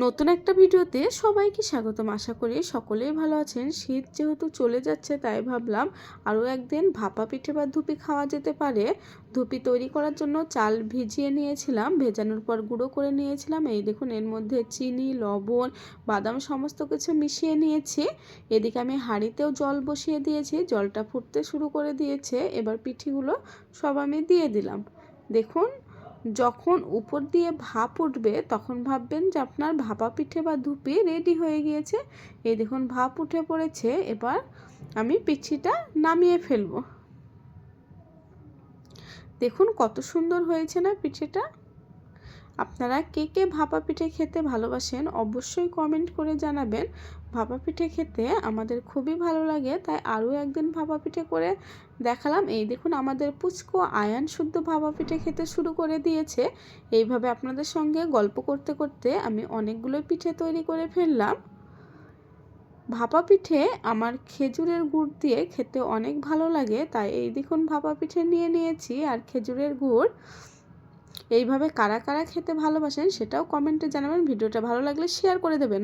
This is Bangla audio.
নতুন একটা ভিডিওতে সবাইকে স্বাগতম। আশা করি সকলেই ভালো আছেন। শীত যেহেতু চলে যাচ্ছে তাই ভাবলাম আরও একদিন ভাপা পিঠে বা ধুপি খাওয়া যেতে পারে। ধুপি তৈরি করার জন্য চাল ভিজিয়ে নিয়েছিলাম, ভেজানোর পর গুঁড়ো করে নিয়েছিলাম। এই দেখুন, এর মধ্যে চিনি, লবণ, বাদাম সমস্ত কিছু মিশিয়ে নিয়েছি। এদিকে আমি হাঁড়িতেও জল বসিয়ে দিয়েছি, জলটা ফুটতে শুরু করে দিয়েছে। এবার পিঠেগুলো সব আমি দিয়ে দিলাম। দেখুন, যখন উপর দিয়ে ভাপ উঠবে তখন ভাববেন যে আপনার ভাপা পিঠে বা ধুপি রেডি হয়ে গিয়েছে। এই দেখুন, ভাপ উঠে পড়েছে। এবার আমি পিঠেটা নামিয়ে ফেলবো। দেখুন কত সুন্দর হয়েছে না পিঠেটা। আপনারা কে কে ভাপা পিঠে খেতে ভালোবাসেন অবশ্যই কমেন্ট করে জানাবেন। ভাপা পিঠে খেতে আমাদের খুবই ভালো লাগে, তাই আরও একদিন ভাপা পিঠে করে দেখালাম। এই দেখুন, আমাদের পুচকু আয়ান শুদ্ধ ভাপা পিঠে খেতে শুরু করে দিয়েছে। এইভাবে আপনাদের সঙ্গে গল্প করতে করতে আমি অনেকগুলো পিঠে তৈরি করে ফেললাম। ভাপা পিঠে আমার খেজুরের গুড় দিয়ে খেতে অনেক ভালো লাগে, তাই এই দেখুন ভাপা পিঠে নিয়ে নিয়েছি আর খেজুরের গুড়। এইভাবে কারা কারা খেতে ভালোবাসেন সেটাও কমেন্টে জানাবেন। ভিডিওটা ভালো লাগলে শেয়ার করে দেবেন।